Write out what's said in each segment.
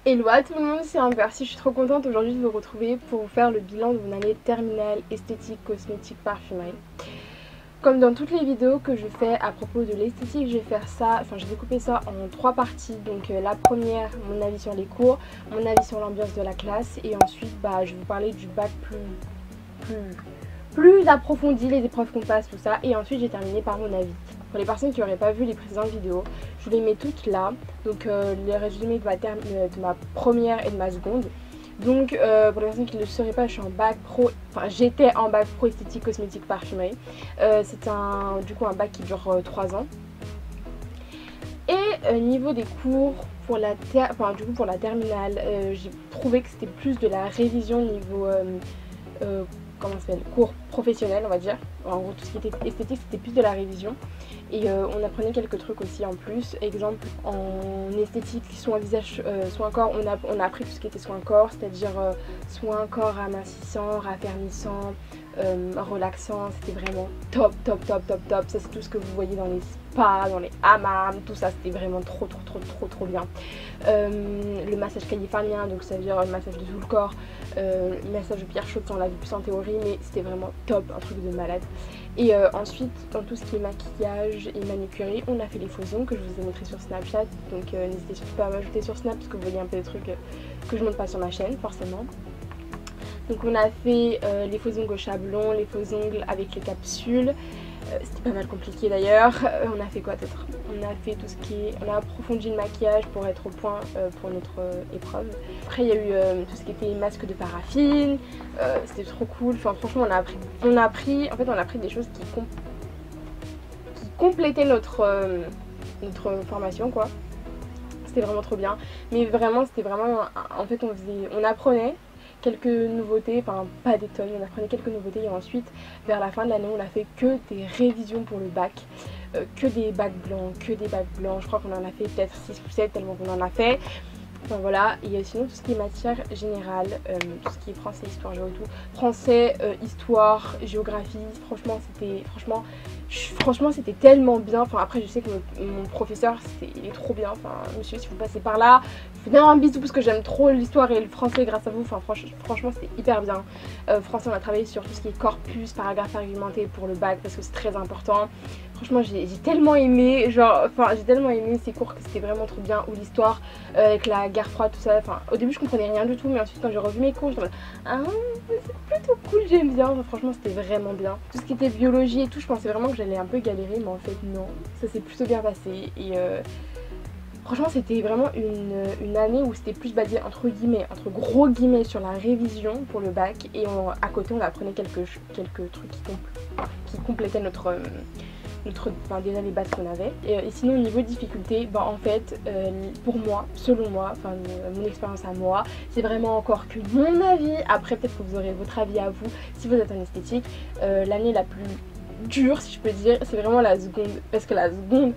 Hello à tout le monde, c'est Amber. Je suis trop contente aujourd'hui de vous retrouver pour vous faire le bilan de mon année terminale esthétique, cosmétique, parfumerie. Comme dans toutes les vidéos que je fais à propos de l'esthétique, je vais faire ça, enfin j'ai découpé ça en 3 parties. Donc la première, mon avis sur les cours, mon avis sur l'ambiance de la classe et ensuite je vais vous parler du bac plus approfondi, les épreuves qu'on passe, tout ça. Et ensuite j'ai terminé par mon avis. Pour les personnes qui n'auraient pas vu les précédentes vidéos, je vous les mets toutes là. Donc les résumés de ma première et de ma seconde. Donc pour les personnes qui ne le sauraient pas, je suis en bac pro, enfin j'étais en bac pro esthétique, cosmétique, parfumerie. C'est du coup un bac qui dure 3 ans. Et niveau des cours, pour la terminale, j'ai trouvé que c'était plus de la révision niveau comment ça s'appelle, cours professionnel on va dire. En gros tout ce qui était esthétique c'était plus de la révision et on apprenait quelques trucs aussi en plus. Exemple en esthétique, soin visage, soin corps, on a appris tout ce qui était soin corps, c'est-à-dire soin corps amincissant, raffermissant, relaxant. C'était vraiment top. Ça c'est tout ce que vous voyez dans les spas, dans les hammams, tout ça c'était vraiment trop bien. Le massage californien, donc ça veut dire le massage de tout le corps, le massage de pierre chaude, on l'a vu plus en théorie mais c'était vraiment top, un truc de malade. Et ensuite dans tout ce qui est maquillage et manucurie, on a fait les faux ongles que je vous ai montré sur Snapchat, donc n'hésitez surtout pas à m'ajouter sur Snap parce que vous voyez un peu des trucs que je montre pas sur ma chaîne forcément. Donc on a fait les faux ongles au chablon, les faux ongles avec les capsules. C'était pas mal compliqué d'ailleurs. On a fait quoi d'autre? On a fait tout ce qui est... On a approfondi le maquillage pour être au point pour notre épreuve. Après il y a eu tout ce qui était masque de paraffine. C'était trop cool. Enfin franchement on a appris des choses qui complétaient notre formation quoi. C'était vraiment trop bien. Mais vraiment c'était vraiment... En fait on apprenait quelques nouveautés, enfin pas des tonnes, on apprenait quelques nouveautés et ensuite vers la fin de l'année on a fait que des révisions pour le bac, que des bacs blancs, je crois qu'on en a fait peut-être 6 ou 7 tellement qu'on en a fait. Enfin voilà, et sinon tout ce qui est matière générale, tout ce qui est français, histoire, géo, tout. Français, histoire, géographie, franchement c'était tellement bien. Enfin après je sais que mon professeur il est trop bien, enfin monsieur si vous passez par là, je vous donne un bisou parce que j'aime trop l'histoire et le français grâce à vous. Enfin franchement c'était hyper bien. Français on a travaillé sur tout ce qui est corpus, paragraphe argumenté pour le bac parce que c'est très important. Franchement j'ai tellement aimé, j'ai tellement aimé ces cours que c'était vraiment trop bien. Ou l'histoire avec la guerre froide, tout ça. Enfin au début je comprenais rien du tout mais ensuite quand j'ai revu mes cours je me dis ah c'est plutôt cool, j'aime bien. Enfin, franchement c'était vraiment bien. Tout ce qui était biologie et tout, je pensais vraiment que j'allais un peu galérer mais en fait non, ça s'est plutôt bien passé. Et franchement c'était vraiment une année où c'était plus basé entre gros guillemets sur la révision pour le bac et à côté on apprenait quelques trucs qui complétaient déjà les bases qu'on avait. Et sinon au niveau de difficulté, en fait pour moi, selon moi, enfin mon expérience à moi, c'est vraiment encore que mon avis. Après peut-être que vous aurez votre avis à vous si vous êtes en esthétique. L'année la plus dure si je peux dire c'est vraiment la seconde, parce que la seconde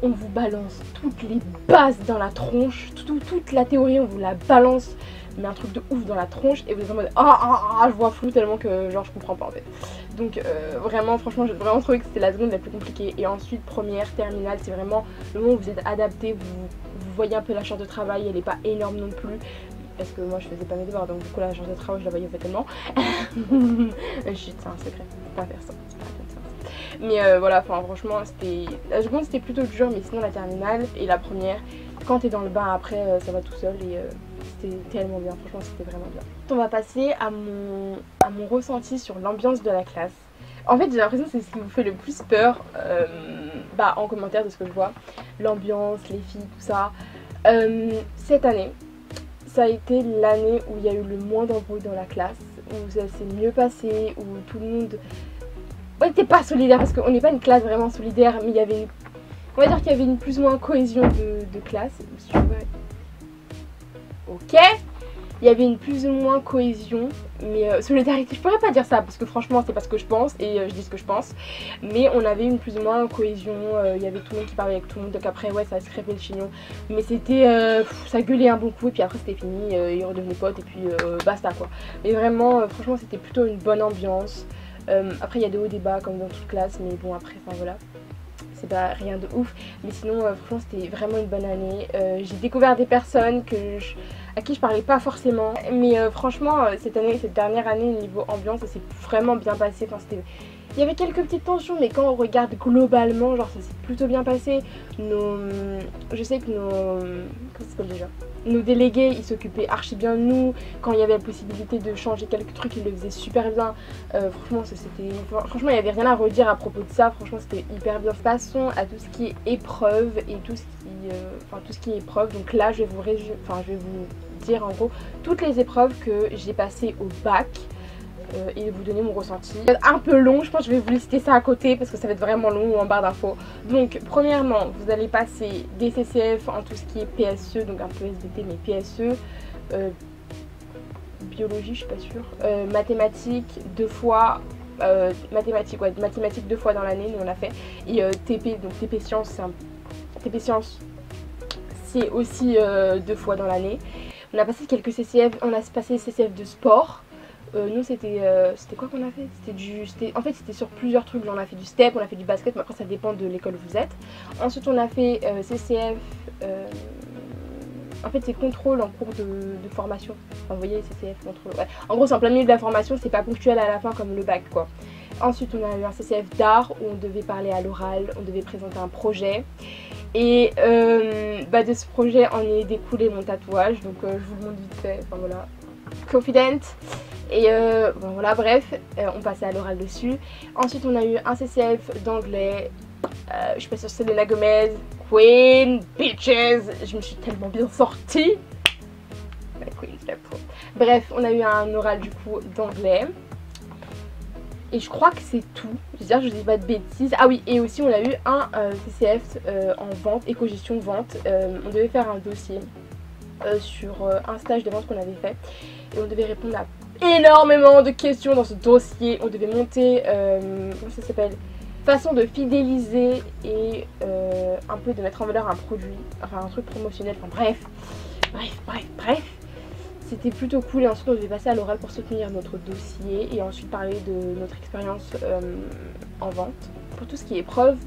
on vous balance toutes les bases dans la tronche, toute la théorie on vous la balance, mais un truc de ouf dans la tronche et vous êtes en mode je vois flou tellement que genre je comprends pas en fait. Donc vraiment franchement j'ai vraiment trouvé que c'était la seconde la plus compliquée. Et ensuite première, terminale, c'est vraiment le moment où vous êtes adapté, vous voyez un peu la charge de travail, elle est pas énorme non plus. Parce que moi je faisais pas mes devoirs donc du coup la charge de travail je la voyais tellement. Chut, c'est un secret, faut pas faire ça, c'est pas comme ça. Mais voilà, enfin franchement c'était... La seconde c'était plutôt dur mais sinon la terminale et la première, quand t'es dans le bain après ça va tout seul et c'était tellement bien, franchement c'était vraiment bien. On va passer à mon ressenti sur l'ambiance de la classe. En fait j'ai l'impression que c'est ce qui vous fait le plus peur en commentaire de ce que je vois. L'ambiance, les filles, tout ça. Cette année, ça a été l'année où il y a eu le moins d'embrouilles dans la classe, où ça s'est mieux passé, où tout le monde... On n'était pas solidaire parce qu'on n'est pas une classe vraiment solidaire, mais il y avait on va dire qu'il y avait une plus ou moins cohésion de classe. Ok, il y avait une plus ou moins cohésion, mais solidarité, je pourrais pas dire ça parce que franchement c'est pas ce que je pense et je dis ce que je pense. Mais on avait une plus ou moins cohésion, il y avait tout le monde qui parlait avec tout le monde, donc après ouais ça se crêpait le chignon. Mais c'était, ça gueulait un bon coup et puis après c'était fini, ils redevenaient potes et puis basta quoi. Mais vraiment franchement c'était plutôt une bonne ambiance. Après il y a des hauts débats comme dans toute classe, mais bon après enfin voilà, c'est pas rien de ouf. Mais sinon franchement c'était vraiment une bonne année. J'ai découvert des personnes à qui je parlais pas forcément. Mais franchement, cette dernière année, niveau ambiance, ça s'est vraiment bien passé. Enfin, il y avait quelques petites tensions, mais quand on regarde globalement, genre ça s'est plutôt bien passé. Je sais que comment ça s'appelle déjà, nos délégués, ils s'occupaient archi bien de nous. Quand il y avait la possibilité de changer quelques trucs, ils le faisaient super bien. Franchement, il n'y avait rien à redire à propos de ça. Franchement, c'était hyper bien. Passons à tout ce qui est épreuve et tout ce qui est épreuve. Donc là, je vais vous dire en gros toutes les épreuves que j'ai passées au bac. Et vous donner mon ressenti. Un peu long, je pense que je vais vous lister ça à côté parce que ça va être vraiment long ou en barre d'infos. Donc premièrement, vous allez passer des CCF en tout ce qui est PSE, donc un peu SVT mais PSE, biologie je suis pas sûre, mathématiques 2 fois, mathématiques 2 fois dans l'année, nous on l'a fait, et TP, donc TP Sciences, c'est aussi 2 fois dans l'année. On a passé quelques CCF, on a passé CCF de sport. Nous c'était quoi qu'on a fait, en fait c'était sur plusieurs trucs, genre on a fait du step, on a fait du basket, mais après ça dépend de l'école où vous êtes. Ensuite on a fait CCF, en fait c'est contrôle en cours de formation, enfin vous voyez CCF, contrôle, ouais. En gros c'est en plein milieu de la formation, c'est pas ponctuel à la fin comme le bac quoi. Ensuite on a eu un CCF d'art où on devait parler à l'oral, on devait présenter un projet. Et de ce projet en est découlé mon tatouage, donc je vous le montre vite fait, enfin voilà, confident. Et voilà, bref, on passait à l'oral dessus. Ensuite on a eu un CCF d'anglais, je suis pas sûre c'est Selena Gomez, Queen, Bitches, je me suis tellement bien sortie. La Queen, c'est la peau. Bref, on a eu un oral du coup d'anglais. Et je crois que c'est tout, j'espère que je dis pas de bêtises. Ah oui, et aussi on a eu un CCF en vente, éco-gestion vente. On devait faire un dossier sur un stage de vente qu'on avait fait. Et on devait répondre à énormément de questions dans ce dossier. On devait monter, comment ça s'appelle, façon de fidéliser et un peu de mettre en valeur un produit, enfin un truc promotionnel, enfin bref. C'était plutôt cool et ensuite on devait passer à l'oral pour soutenir notre dossier et ensuite parler de notre expérience en vente. Pour tout ce qui est épreuve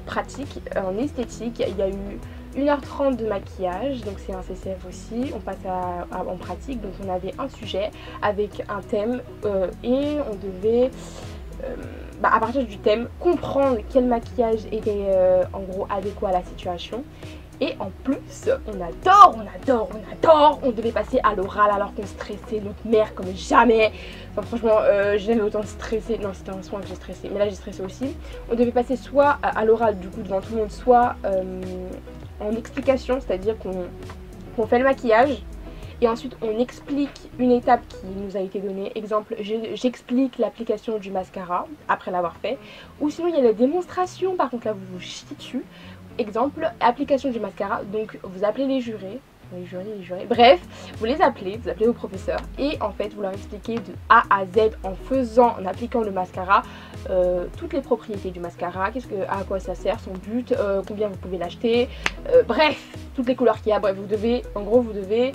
pratique, en esthétique, il y a eu 1h30 de maquillage, donc c'est un CCF aussi, on passe en pratique, donc on avait un sujet avec un thème et on devait à partir du thème comprendre quel maquillage était en gros adéquat à la situation. Et en plus, on devait passer à l'oral alors qu'on stressait notre mère comme jamais. Enfin franchement, j'ai jamais autant stressé. Non, c'était un soin que j'ai stressé, mais là j'ai stressé aussi. On devait passer soit à l'oral du coup devant tout le monde, soit en explication, c'est-à-dire qu'on fait le maquillage. Et ensuite on explique une étape qui nous a été donnée. Exemple, j'explique l'application du mascara après l'avoir fait. Ou sinon il y a la démonstration, par contre là vous vous chiez dessus. Exemple, application du mascara, donc vous appelez les jurés, bref, vous appelez vos professeurs et en fait vous leur expliquez de A à Z en appliquant le mascara, toutes les propriétés du mascara, à quoi ça sert, son but, combien vous pouvez l'acheter, bref, toutes les couleurs qu'il y a, bref, vous devez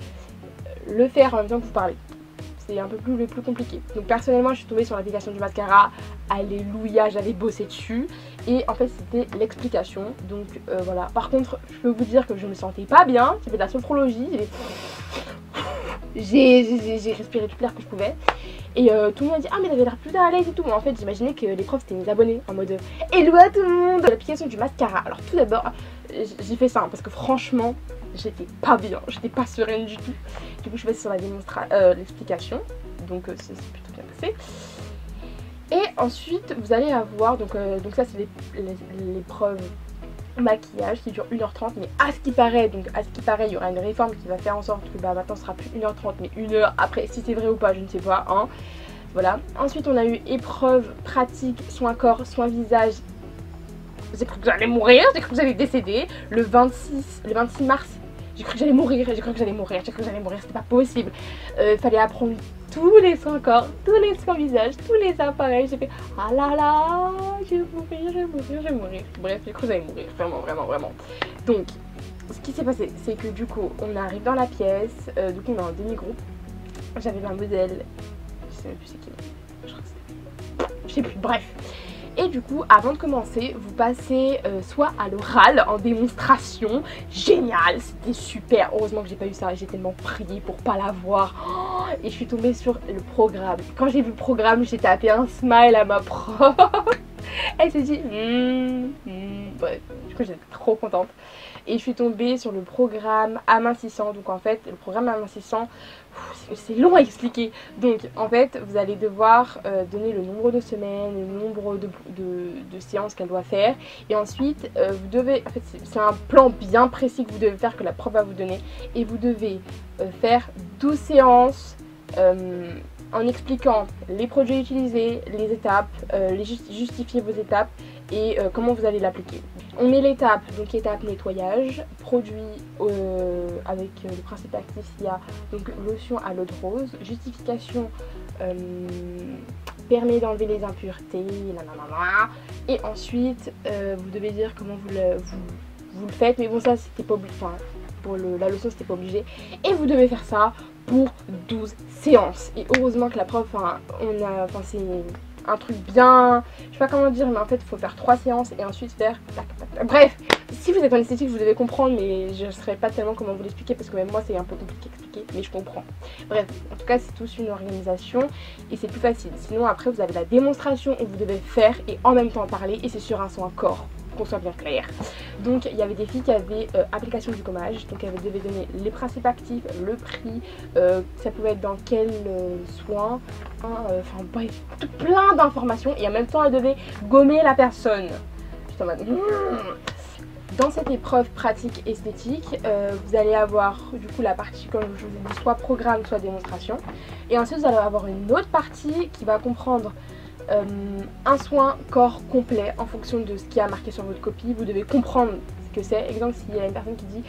le faire en même temps que vous parlez. C'est un peu le plus compliqué. Donc personnellement je suis tombée sur l'application du mascara, alléluia, j'avais bossé dessus et en fait c'était l'explication, donc voilà. Par contre je peux vous dire que je me sentais pas bien, j'ai fait de la sophrologie, j'ai respiré tout l'air que je pouvais et tout le monde a dit ah mais t'avais l'air plus à l'aise et tout, mais en fait j'imaginais que les profs c'était mes abonnés en mode hello à tout le monde. L'application du mascara, alors tout d'abord j'ai fait ça parce que franchement j'étais pas bien, j'étais pas sereine du tout. Du coup je suis passée sur l'explication, donc c'est plutôt bien passé. Et ensuite vous allez avoir, donc ça c'est l'épreuve maquillage qui dure 1h30, mais à ce qui paraît, il y aura une réforme qui va faire en sorte que maintenant ce sera plus 1h30 mais 1h. Après si c'est vrai ou pas je ne sais pas, hein. Voilà. Ensuite on a eu épreuve pratique, soin corps, soin visage. J'ai cru que j'allais mourir, j'ai cru que j'allais décéder le 26 mars. J'ai cru que j'allais mourir, c'était pas possible. Fallait apprendre tous les soins corps, tous les soins visage, tous les appareils. J'ai fait ah là là, je vais mourir. Bref, j'ai cru que j'allais mourir, vraiment. Donc, ce qui s'est passé, c'est que du coup, on arrive dans la pièce, du coup on est en demi-groupe. J'avais un modèle, je sais même plus c'est qui, je sais plus, bref. Et du coup, avant de commencer, vous passez soit à l'oral en démonstration. Génial, c'était super. Heureusement que j'ai pas eu ça, j'ai tellement prié pour pas l'avoir. Oh, et je suis tombée sur le programme. Quand j'ai vu le programme, j'ai tapé un smile à ma prof. Elle s'est dit bref, du coup j'étais trop contente. Et je suis tombée sur le programme amincissant. Donc en fait, le programme amincissant, c'est long à expliquer. Donc en fait, vous allez devoir donner le nombre de semaines, le nombre de séances qu'elle doit faire. Et ensuite, vous devez, en fait c'est un plan bien précis que vous devez faire, que la prof va vous donner. Et vous devez faire 12 séances en expliquant les produits utilisés, les étapes, justifier vos étapes et comment vous allez l'appliquer. On met l'étape, donc étape nettoyage, produit avec le principe actif, il y a donc lotion à l'eau de rose, justification permet d'enlever les impuretés, et ensuite vous devez dire comment vous le faites, mais bon ça c'était pas obligé, enfin pour la lotion c'était pas obligé, et vous devez faire ça pour 12 séances. Et heureusement que la prof, c'est un truc bien, je sais pas comment dire, mais en fait il faut faire 3 séances et ensuite faire tac, tac, tac. Bref, si vous êtes en esthétique vous devez comprendre, mais je ne saurais pas tellement comment vous l'expliquer parce que même moi c'est un peu compliqué à expliquer, mais je comprends. Bref, en tout cas c'est tous une organisation et c'est plus facile. Sinon après vous avez la démonstration où vous devez faire et en même temps parler, et c'est sur un son à corps, qu'on soit bien clair. Donc il y avait des filles qui avaient application du gommage, donc elles devaient donner les principes actifs, le prix, ça pouvait être dans quel soin, enfin bref, plein d'informations, et en même temps elles devaient gommer la personne. J'étais en mode Dans cette épreuve pratique esthétique, vous allez avoir du coup la partie, comme je vous ai dit, soit programme, soit démonstration, et ensuite vous allez avoir une autre partie qui va comprendre un soin corps complet en fonction de ce qui a marqué sur votre copie. Vous devez comprendre ce que c'est. Exemple, s'il y a une personne qui dit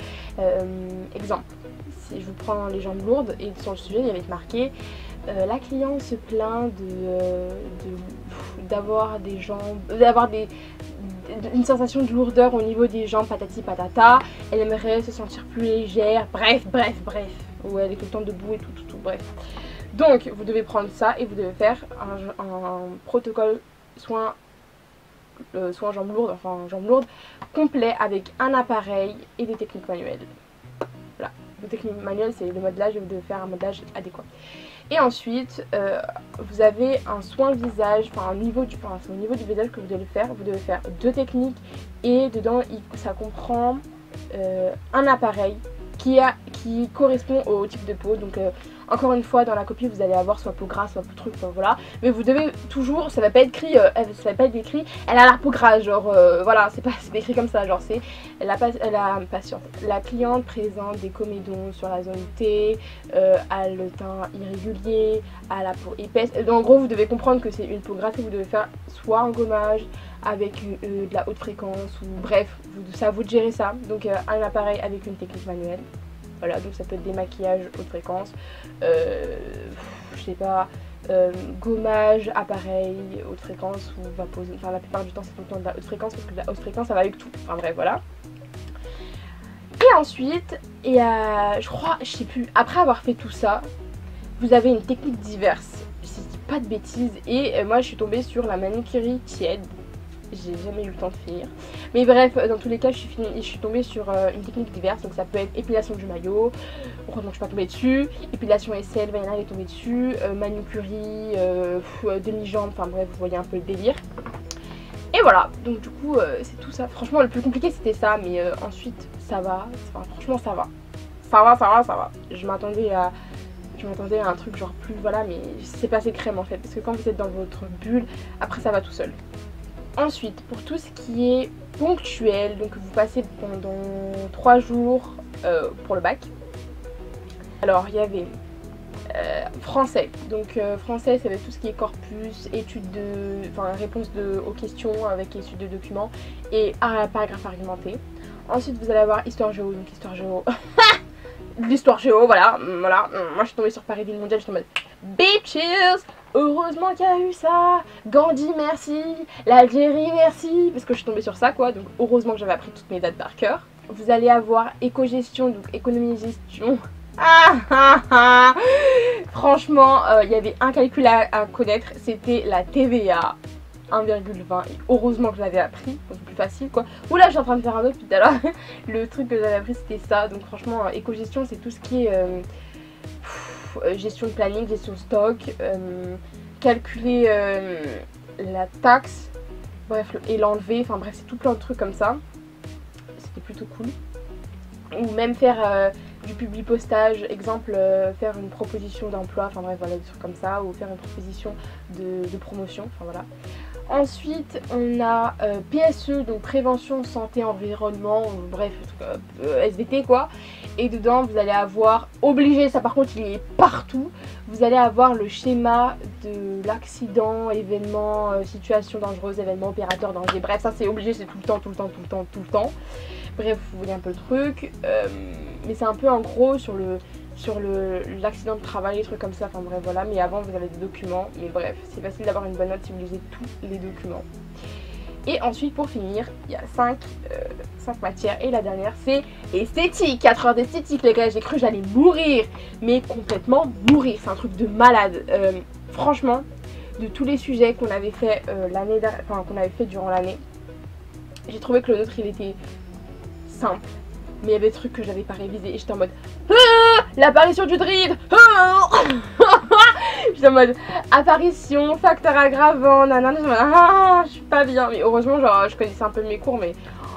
exemple, si je vous prends les jambes lourdes, et sur le sujet il y avait marqué la cliente se plaint d'avoir des jambes, une sensation de lourdeur au niveau des jambes, patati patata, elle aimerait se sentir plus légère, bref, ou elle est tout le temps debout et tout, bref. Donc vous devez prendre ça et vous devez faire un protocole soin jambes lourdes complet avec un appareil et des techniques manuelles. Voilà, les techniques manuelles c'est le modelage et vous devez faire un modelage adéquat. Et ensuite vous avez un soin visage, c'est au niveau du visage que vous devez faire. Vous devez faire 2 techniques et dedans ça comprend un appareil qui correspond au type de peau. Donc encore une fois dans la copie vous allez avoir soit peau grasse, soit peau truc, enfin, voilà, mais vous devez toujours, ça va pas être écrit, elle a la peau grasse, genre voilà, c'est pas écrit comme ça, genre c'est la cliente présente des comédons sur la zone T, a le teint irrégulier, a la peau épaisse. En gros vous devez comprendre que c'est une peau grasse et vous devez faire soit un gommage avec de la haute fréquence, ou bref, c'est à vous de gérer ça. Donc un appareil avec une technique manuelle. Voilà, donc ça peut être des maquillages haute fréquence, je sais pas, gommage, appareil, haute fréquence ou vaposer. Enfin la plupart du temps c'est tout le temps de la haute fréquence parce que la haute fréquence ça va avec tout. Enfin bref, voilà. Et ensuite, je crois, je sais plus, après avoir fait tout ça, vous avez une technique diverse. Je dis pas de bêtises, et moi je suis tombée sur la manucurie tiède. J'ai jamais eu le temps de finir, mais bref, dans tous les cas je suis tombée sur une technique diverse. Donc ça peut être épilation du maillot, heureusement que je suis pas tombée dessus, épilation aisselle, Vaiana elle est tombée dessus, manucurie, demi-jambe, enfin bref vous voyez un peu le délire. Et voilà, donc du coup c'est tout ça. Franchement le plus compliqué c'était ça, mais ensuite ça va, enfin, franchement ça va. Je m'attendais à un truc genre plus, voilà, mais c'est passé crème en fait, parce que quand vous êtes dans votre bulle, après ça va tout seul. Ensuite, pour tout ce qui est ponctuel, donc vous passez pendant 3 jours pour le bac. Alors il y avait français, donc français ça va être tout ce qui est corpus, réponse aux questions avec études de documents et paragraphe argumenté. Ensuite vous allez avoir histoire géo, donc histoire géo, l'histoire géo, voilà, moi je suis tombée sur Paris-Ville mondiale, je suis en mode bitches. Heureusement qu'il y a eu ça, Gandhi merci, l'Algérie merci, parce que je suis tombée sur ça quoi, donc heureusement que j'avais appris toutes mes dates par cœur. Vous allez avoir éco-gestion, donc économie-gestion. Franchement, il y avait un calcul à connaître, c'était la TVA. 1,20 et heureusement que je l'avais appris, c'est plus facile quoi. Oula, je suis en train de faire un autre tout à l'heure. Le truc que j'avais appris c'était ça, donc franchement éco-gestion c'est tout ce qui est gestion de planning, gestion de stock, calculer la taxe, bref, et l'enlever, enfin bref, c'est tout plein de trucs comme ça. C'était plutôt cool. Ou même faire du publipostage, exemple, faire une proposition d'emploi, enfin bref, voilà, des trucs comme ça, ou faire une proposition de promotion, enfin voilà. Ensuite, on a PSE, donc prévention, santé, environnement, bref, SVT quoi. Et dedans, vous allez avoir, obligé, ça par contre il est partout, vous allez avoir le schéma de l'accident, événement, situation dangereuse, événement, opérateur, danger. Bref, ça c'est obligé, c'est tout le temps, tout le temps, tout le temps, tout le temps. Bref, vous voyez un peu le truc. Mais c'est un peu en gros sur l'accident de travail, des trucs comme ça, enfin bref voilà, mais avant vous avez des documents, mais bref, c'est facile d'avoir une bonne note si vous lisez tous les documents. Et ensuite pour finir, il y a 5 matières et la dernière c'est esthétique, 4 heures d'esthétique les gars, j'ai cru que j'allais mourir, mais complètement mourir, c'est un truc de malade. Franchement, de tous les sujets qu'on avait fait qu'on avait fait durant l'année, j'ai trouvé que le nôtre il était simple. Mais il y avait des trucs que j'avais pas révisé et j'étais en mode l'apparition du druide. J'étais en mode apparition, facteur aggravant, nanana, je suis pas bien. Mais heureusement genre je connaissais un peu mes cours, mais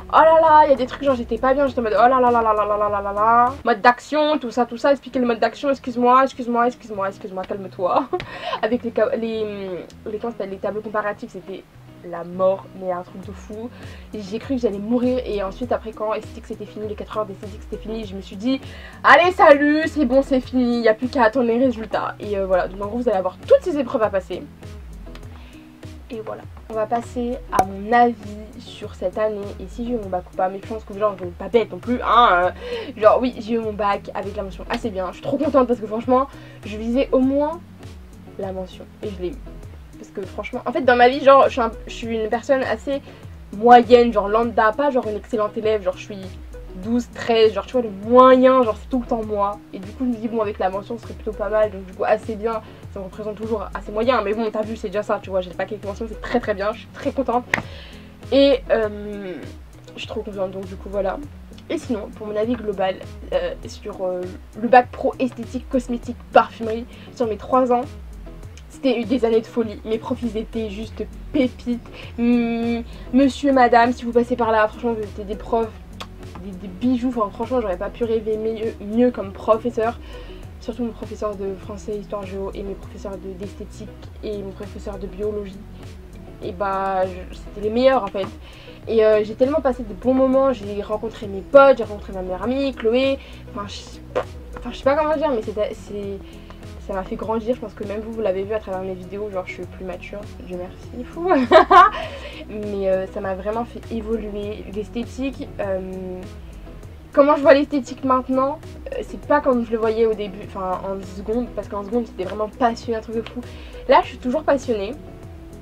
oh là là, il y a des trucs genre j'étais pas bien, j'étais en mode oh là là là là là là là là là. Mode d'action, tout ça, expliquer le mode d'action, excuse-moi, calme-toi. Avec les tableaux comparatifs, c'était la mort, mais un truc de fou. J'ai cru que j'allais mourir et ensuite après quand esthétique c'était fini, les 4 heures d'esthétique c'était fini, je me suis dit allez salut, c'est bon, c'est fini, il n'y a plus qu'à attendre les résultats. Et voilà, donc en gros vous allez avoir toutes ces épreuves à passer. Et voilà, on va passer à mon avis sur cette année et si j'ai eu mon bac ou pas, mais je pense que genre je vais pas bête non plus, hein. Genre oui, j'ai eu mon bac avec la mention assez bien, je suis trop contente parce que franchement je visais au moins la mention et je l'ai eu. Parce que franchement, en fait dans ma vie, genre je suis une personne assez moyenne, genre lambda, pas genre une excellente élève, genre je suis 12, 13, genre tu vois le moyen, genre c'est tout le temps moi. Et du coup je me dis bon avec la mention ce serait plutôt pas mal, donc du coup assez bien, ça me représente toujours assez moyen. Mais bon t'as vu c'est déjà ça, tu vois, j'ai le paquet avec mention, c'est très très bien, je suis très contente. Et je suis trop contente donc du coup voilà. Et sinon pour mon avis global sur le bac pro esthétique, cosmétique, parfumerie, sur mes 3 ans, c'était des années de folie. Mes profs ils étaient juste pépites. Monsieur, madame, si vous passez par là, franchement vous étiez des profs, des bijoux. Enfin franchement j'aurais pas pu rêver mieux comme professeur. Surtout mon professeur de français, histoire géo et mes professeurs d'esthétique et mon professeur de biologie. Et bah c'était les meilleurs en fait. Et j'ai tellement passé de bons moments, j'ai rencontré mes potes, j'ai rencontré ma meilleure amie, Chloé. Enfin je sais pas comment dire, mais ça m'a fait grandir. Je pense que même vous l'avez vu à travers mes vidéos, genre je suis plus mature, Dieu merci, fou. Mais ça m'a vraiment fait évoluer. L'esthétique, comment je vois l'esthétique maintenant, c'est pas comme je le voyais au début, enfin en 10 secondes, parce qu'en seconde j'étais vraiment passionnée, un truc de fou. Là je suis toujours passionnée,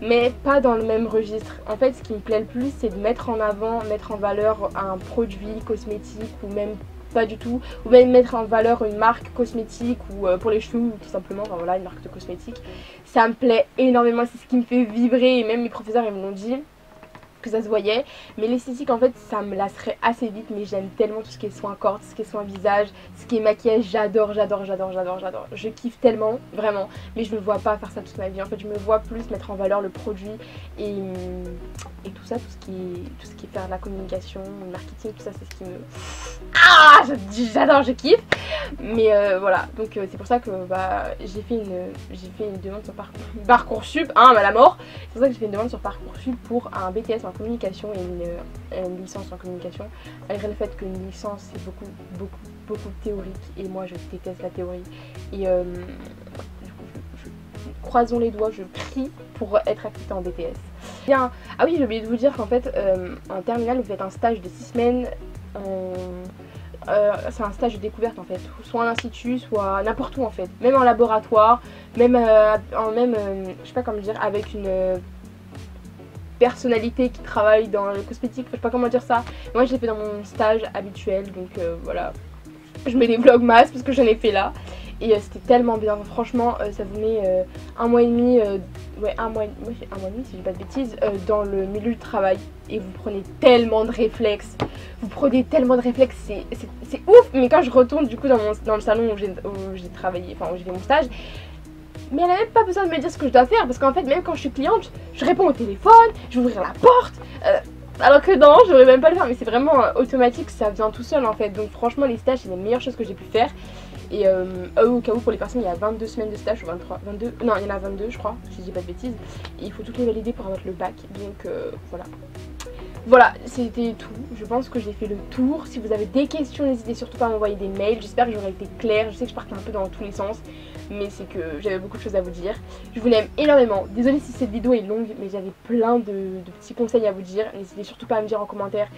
mais pas dans le même registre. En fait ce qui me plaît le plus c'est de mettre en avant, mettre en valeur un produit cosmétique ou même pas du tout, ou même mettre en valeur une marque cosmétique ou pour les cheveux ou tout simplement, enfin voilà, une marque de cosmétique. Ça me plaît énormément, c'est ce qui me fait vibrer et même mes professeurs ils me l'ont dit que ça se voyait. Mais l'esthétique en fait ça me lasserait assez vite, mais j'aime tellement tout ce qui est soin corps, tout ce qui est soin visage, ce qui est maquillage, j'adore. Je kiffe tellement, vraiment, mais je me vois pas faire ça toute ma vie. En fait je me vois plus mettre en valeur le produit et tout ça, tout ce qui est faire de la communication, le marketing, tout ça c'est ce qui me... Ah, j'adore, je kiffe. Mais voilà, donc c'est pour ça que j'ai fait une demande sur Parcoursup, hein, à la mort. C'est pour ça que j'ai fait une demande sur Parcoursup pour un BTS en communication et une licence en communication. Malgré le fait qu'une licence c'est beaucoup théorique et moi je déteste la théorie. Et du coup croisons les doigts, je prie pour être acceptée en BTS. Bien, ah oui j'ai oublié de vous dire qu'en fait en terminale vous faites un stage de 6 semaines. C'est un stage de découverte en fait, soit en institut, soit n'importe où en fait, même en laboratoire, même je sais pas comment dire, avec une personnalité qui travaille dans le cosmétique, je sais pas comment dire ça. Moi je l'ai fait dans mon stage habituel, donc voilà, je mets les vlogmas parce que j'en ai fait là. et c'était tellement bien. Franchement, ça vous met un mois et demi, ouais, un mois et demi si je dis pas de bêtises, dans le milieu du travail, et vous prenez tellement de réflexes. C'est ouf. Mais quand je retourne du coup dans le salon où j'ai travaillé, enfin où j'ai fait mon stage, mais elle n'a même pas besoin de me dire ce que je dois faire, parce qu'en fait même quand je suis cliente, je réponds au téléphone, je vais ouvrir la porte, alors que non, je devrais même pas le faire, mais c'est vraiment automatique, ça vient tout seul en fait. Donc franchement les stages c'est les meilleures choses que j'ai pu faire. Et au cas où pour les personnes il y a 22 semaines de stage ou 23, 22, non il y en a 22 je crois, si je dis pas de bêtises. Et il faut toutes les valider pour avoir le bac, donc voilà. Voilà, c'était tout. Je pense que j'ai fait le tour. Si vous avez des questions, n'hésitez surtout pas à m'envoyer des mails. J'espère que j'aurai été claire. Je sais que je partais un peu dans tous les sens, mais c'est que j'avais beaucoup de choses à vous dire. Je vous aime énormément. Désolée si cette vidéo est longue, mais j'avais plein de petits conseils à vous dire. N'hésitez surtout pas à me dire en commentaire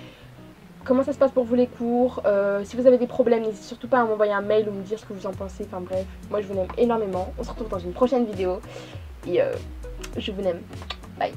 comment ça se passe pour vous les cours. Si vous avez des problèmes, n'hésitez surtout pas à m'envoyer un mail ou me dire ce que vous en pensez. Enfin bref, moi je vous aime énormément. On se retrouve dans une prochaine vidéo. Et je vous aime. Bye.